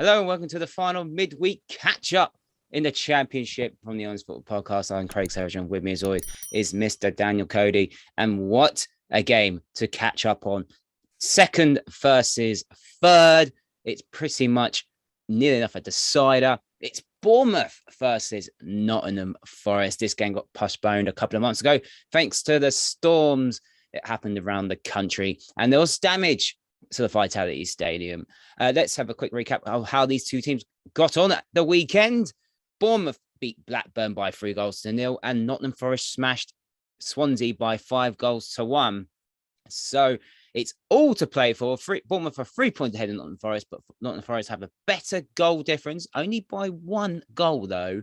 Hello and welcome to the final midweek catch-up in the Championship from the Honest Football Podcast. I'm Craig Savage, and with me as always is Mr. Daniel Cody. And what a game to catch up on. Second versus third. It's pretty much nearly enough a decider. It's Bournemouth versus Nottingham Forest. This game got postponed a couple of months ago thanks to the storms that happened around the country. And there was damage to the Vitality Stadium. Let's have a quick recap of how these two teams got on at the weekend. Bournemouth beat Blackburn by 3-0, and Nottingham Forest smashed Swansea by 5-1. So it's all to play for. Bournemouth are 3 points ahead of Nottingham Forest, but Nottingham Forest have a better goal difference, only by 1 goal though.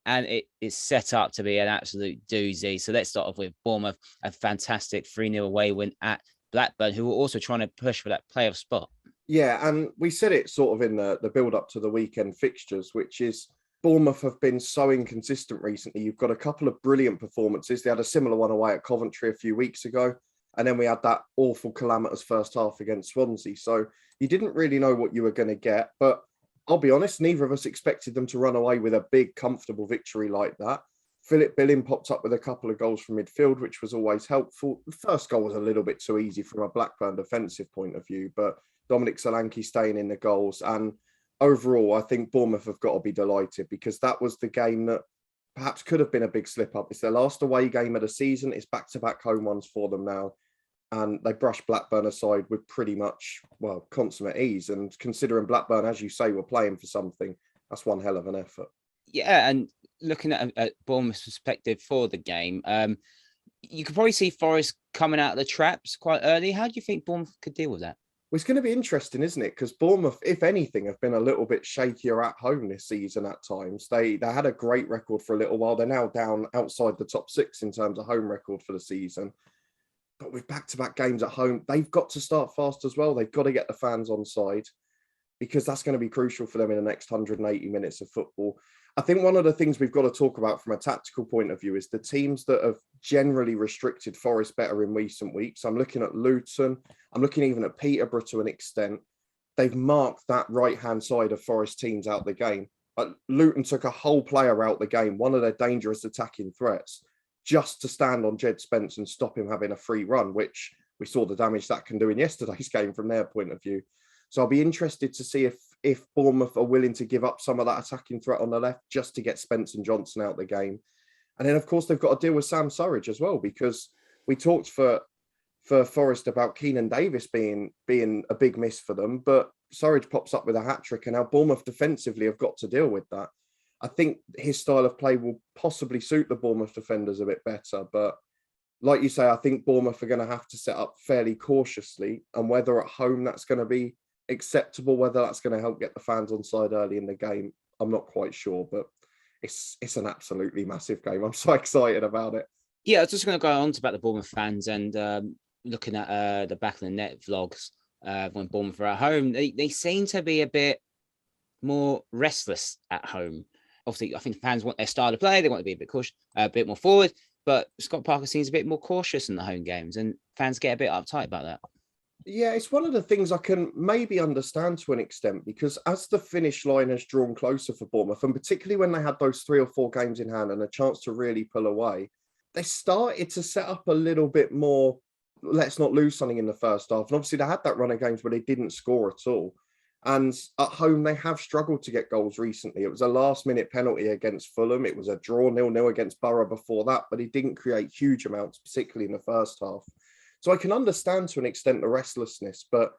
And it is set up to be an absolute doozy. So let's start off with Bournemouth, a fantastic 3-0 away win at Blackburn, who were also trying to push for that playoff spot. Yeah, and we said it sort of in the build-up to the weekend fixtures, which is Bournemouth have been so inconsistent recently. You've got a couple of brilliant performances. They had a similar one away at Coventry a few weeks ago, and then we had that awful calamitous first half against Swansea. So you didn't really know what you were going to get, but I'll be honest, neither of us expected them to run away with a big, comfortable victory like that. Philip Billing popped up with a couple of goals from midfield, which was always helpful. The first goal was a little bit too easy from a Blackburn defensive point of view, but Dominic Solanke staying in the goals. And overall, I think Bournemouth have got to be delighted because that was the game that perhaps could have been a big slip-up. It's their last away game of the season. It's back-to-back home ones for them now. And they brushed Blackburn aside with pretty much, well, consummate ease. And considering Blackburn, as you say, were playing for something, that's one hell of an effort. Yeah, and looking at Bournemouth's perspective for the game, you could probably see Forest coming out of the traps quite early. How do you think Bournemouth could deal with that? Well, it's going to be interesting, isn't it? Because Bournemouth, if anything, have been a little bit shakier at home this season at times. They had a great record for a little while. They're now down outside the top 6 in terms of home record for the season. But with back-to-back games at home, they've got to start fast as well. They've got to get the fans on side because that's going to be crucial for them in the next 180 minutes of football. I think one of the things we've got to talk about from a tactical point of view is the teams that have generally restricted Forest better in recent weeks. I'm looking at Luton. I'm looking even at Peterborough to an extent. They've marked that right-hand side of Forest teams out the game. Luton took a whole player out the game, one of their dangerous attacking threats, just to stand on Jed Spence and stop him having a free run, which we saw the damage that can do in yesterday's game from their point of view. So I'll be interested to see if Bournemouth are willing to give up some of that attacking threat on the left just to get Spence and Johnson out the game. And then, of course, they've got to deal with Sam Surridge as well, because we talked for Forest about Keenan Davis being a big miss for them, but Surridge pops up with a hat-trick, and now Bournemouth defensively have got to deal with that. I think his style of play will possibly suit the Bournemouth defenders a bit better, but like you say, I think Bournemouth are going to have to set up fairly cautiously, and whether at home that's going to be acceptable, whether that's going to help get the fans on side early in the game, I'm not quite sure, but it's an absolutely massive game. I'm so excited about it. Yeah, I was just going to go on to about the Bournemouth fans and looking at the Back of the Net vlogs when Bournemouth are at home. They seem to be a bit more restless at home. Obviously, I think fans want their style to play. They want to be a bit cautious, a bit more forward, but Scott Parker seems a bit more cautious in the home games, and fans get a bit uptight about that. Yeah, it's one of the things I can maybe understand to an extent, because as the finish line has drawn closer for Bournemouth, and particularly when they had those 3 or 4 games in hand and a chance to really pull away, they started to set up a little bit more, let's not lose something in the first half. And obviously they had that run of games where they didn't score at all. And at home, they have struggled to get goals recently. It was a last-minute penalty against Fulham. It was a draw 0-0 against Borough before that, but he didn't create huge amounts, particularly in the first half. So I can understand to an extent the restlessness, but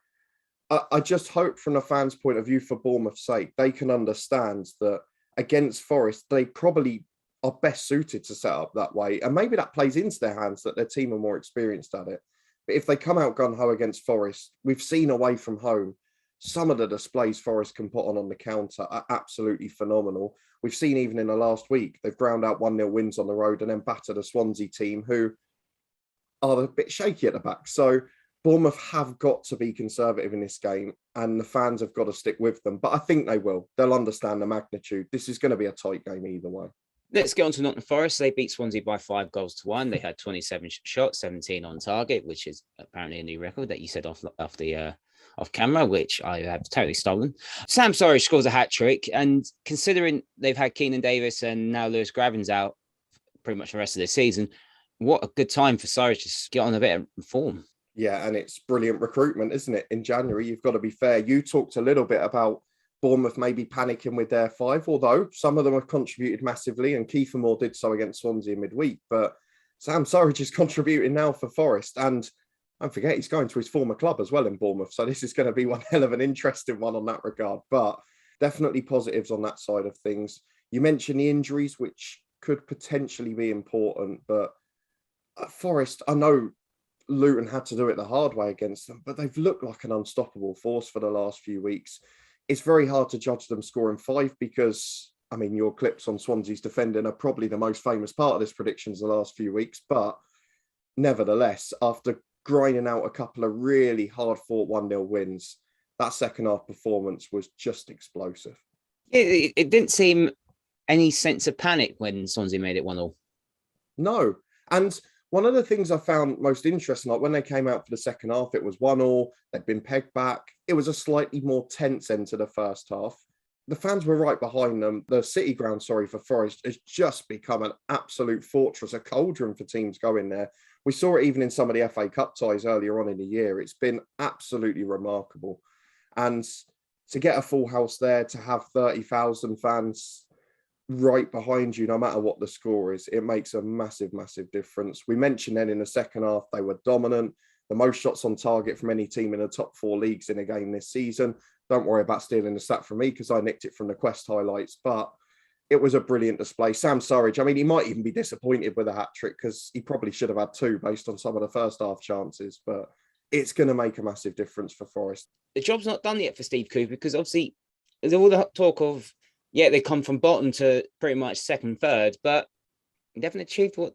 I just hope from the fans' point of view, for Bournemouth's sake, they can understand that against Forest, they probably are best suited to set up that way. And maybe that plays into their hands that their team are more experienced at it. But if they come out gung-ho against Forest, we've seen away from home, some of the displays Forest can put on the counter are absolutely phenomenal. We've seen even in the last week, they've ground out 1-0 wins on the road and then battered a Swansea team who are a bit shaky at the back. So Bournemouth have got to be conservative in this game, and the fans have got to stick with them. But I think they will. They'll understand the magnitude. This is going to be a tight game either way. Let's get on to Nottingham Forest. They beat Swansea by 5-1. They had 27 shots, 17 on target, which is apparently a new record that you said off the off camera, which I have totally stolen. Sam Surridge scores a hat-trick, and considering they've had Keenan Davis and now Lewis Graven's out pretty much the rest of the season, what a good time for Surridge to get on a bit of form. Yeah, and it's brilliant recruitment, isn't it? In January, you've got to be fair. You talked a little bit about Bournemouth maybe panicking with their 5, although some of them have contributed massively, and Kiefer Moore did so against Swansea midweek. But Sam Surridge is contributing now for Forest, and don't forget he's going to his former club as well in Bournemouth. So this is going to be one hell of an interesting one on that regard. But definitely positives on that side of things. You mentioned the injuries, which could potentially be important, but at Forest, I know Luton had to do it the hard way against them, but they've looked like an unstoppable force for the last few weeks. It's very hard to judge them scoring 5 because, I mean, your clips on Swansea's defending are probably the most famous part of this predictions the last few weeks. But nevertheless, after grinding out a couple of really hard-fought 1-0 wins, that second half performance was just explosive. It didn't seem any sense of panic when Swansea made it 1-1. No. And one of the things I found most interesting, like when they came out for the second half, it was 1-1, they'd been pegged back. It was a slightly more tense end to the first half. The fans were right behind them. The City ground, for Forest has just become an absolute fortress, a cauldron for teams going there. We saw it even in some of the FA Cup ties earlier on in the year. It's been absolutely remarkable. And to get a full house there, to have 30,000 fans right behind you, no matter what the score is, it makes a massive, massive difference. We mentioned then in the second half, they were dominant, the most shots on target from any team in the top 4 leagues in a game this season. Don't worry about stealing the stat from me because I nicked it from the Quest highlights, but it was a brilliant display. Sam Surridge, I mean, he might even be disappointed with a hat-trick because he probably should have had 2 based on some of the first half chances, but it's going to make a massive difference for Forest. The job's not done yet for Steve Cooper because obviously there's all the talk of, they come from bottom to pretty much second, third, but they haven't achieved what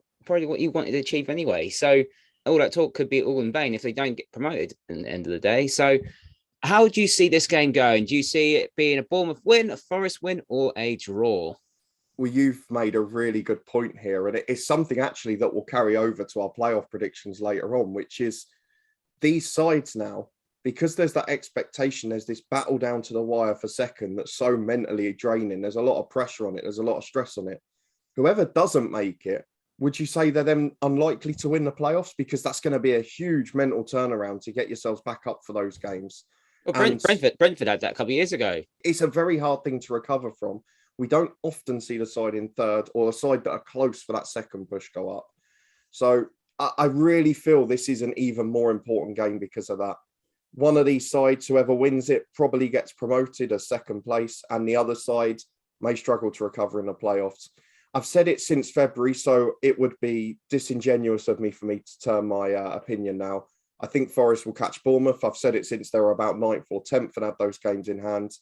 you wanted to achieve anyway. So all that talk could be all in vain if they don't get promoted at the end of the day. So how do you see this game going? Do you see it being a Bournemouth win, a Forest win, or a draw? Well, you've made a really good point here, and it's something actually that will carry over to our playoff predictions later on, which is these sides now, because there's that expectation, there's this battle down to the wire for second that's so mentally draining. There's a lot of pressure on it. There's a lot of stress on it. Whoever doesn't make it, would you say they're then unlikely to win the playoffs? Because that's going to be a huge mental turnaround to get yourselves back up for those games. Well, Brentford had that a couple of years ago. It's a very hard thing to recover from. We don't often see the side in third or the side that are close for that second push go up. So I really feel this is an even more important game because of that. One of these sides, whoever wins it, probably gets promoted as second place, and the other side may struggle to recover in the playoffs. I've said it since February, so it would be disingenuous of me for me to turn my opinion now. I think Forest will catch Bournemouth. I've said it since they were about 9th or 10th and had those games in hand.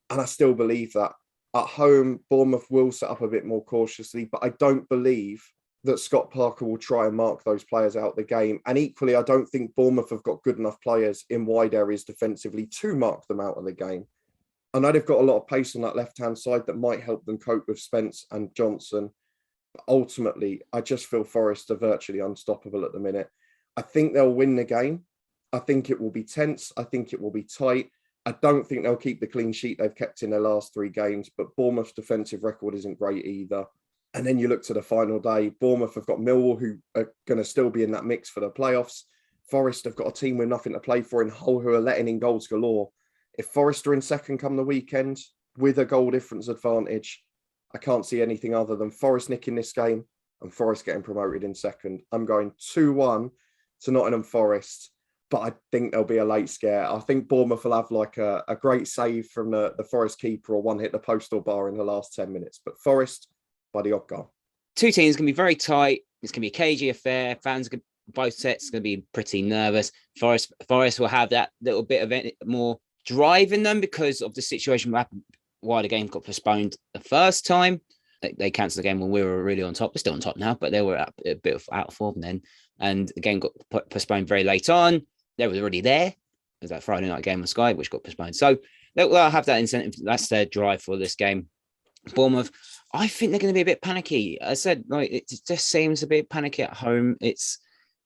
And I still believe that. At home, Bournemouth will set up a bit more cautiously, but I don't believe that Scott Parker will try and mark those players out the game. And equally, I don't think Bournemouth have got good enough players in wide areas defensively to mark them out of the game. I know they've got a lot of pace on that left-hand side that might help them cope with Spence and Johnson. But ultimately, I just feel Forest are virtually unstoppable at the minute. I think they'll win the game. I think it will be tense. I think it will be tight. I don't think they'll keep the clean sheet they've kept in their last 3 games, but Bournemouth's defensive record isn't great either. And then you look to the final day, Bournemouth have got Millwall, who are going to still be in that mix for the playoffs. Forest have got a team with nothing to play for in Hull, who are letting in goals galore. If Forest are in second come the weekend with a goal difference advantage, I can't see anything other than Forest nicking this game and Forest getting promoted in second. I'm going 2-1 to Nottingham Forest, but I think there'll be a late scare. I think Bournemouth will have like a great save from the Forest keeper or one hit the postal bar in the last 10 minutes. But Forest by the odd goal. 2 teams can be very tight. It's going to be a cagey affair. Fans, both sets, going to be pretty nervous. Forest will have that little bit of more drive in them because of the situation that happened why the game got postponed the first time. They cancelled the game when we were really on top. We're still on top now, but they were a bit out of form then. And the game got postponed very late on. They were already there. It was that Friday night game on Sky, which got postponed. So they'll have that incentive. That's their drive for this game. Bournemouth, I think they're going to be a bit panicky. I said, like, it just seems a bit panicky at home. It's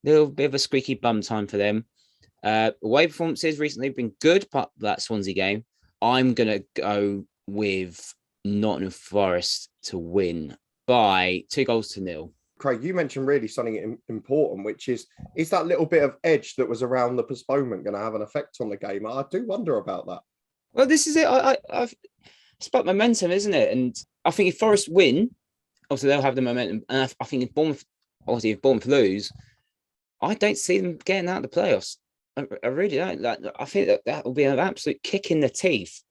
a little bit of a squeaky bum time for them. Away performances recently have been good, but that Swansea game, I'm going to go with Nottingham Forest to win by 2-0. Craig, you mentioned really something important, which is that little bit of edge that was around the postponement going to have an effect on the game? I do wonder about that. Well, this is it. It's about momentum, isn't it? And I think if Forest win, obviously they'll have the momentum. And I think if Bournemouth lose, I don't see them getting out of the playoffs. I really don't. I think that will be an absolute kick in the teeth.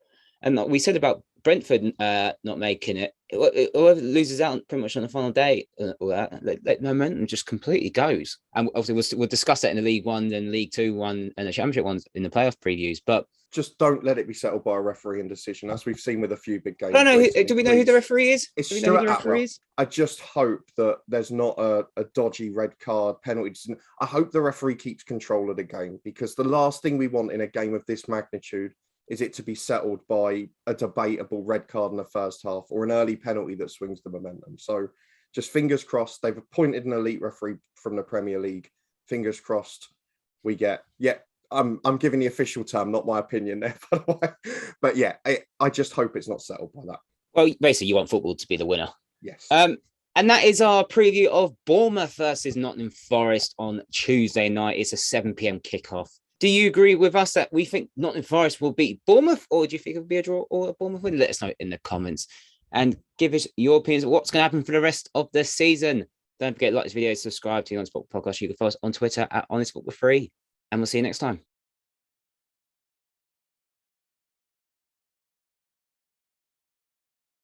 And like we said about Brentford not making it, whoever loses out pretty much on the final day, all that momentum just completely goes. And obviously we'll discuss that in the League One, then League Two one, and the Championship ones in the playoff previews. But just don't let it be settled by a refereeing decision, as we've seen with a few big games. I don't know. Do we know who the referee is? It's Stuart Atwell. I just hope that there's not a dodgy red card penalty. I hope the referee keeps control of the game, because the last thing we want in a game of this magnitude is it to be settled by a debatable red card in the first half or an early penalty that swings the momentum. So just fingers crossed. They've appointed an elite referee from the Premier League. Fingers crossed we get, I'm giving the official term, not my opinion there, by the way. But yeah, I just hope it's not settled by that. Well, basically, you want football to be the winner. Yes. And that is our preview of Bournemouth versus Nottingham Forest on Tuesday night. It's a 7 p.m. kickoff. Do you agree with us that we think Nottingham Forest will beat Bournemouth, or do you think it'll be a draw or a Bournemouth win? Let us know in the comments and give us your opinions of what's going to happen for the rest of the season. Don't forget to like this video, subscribe to the On Sport Podcast. You can follow us on Twitter at OnSport for free, and we'll see you next time.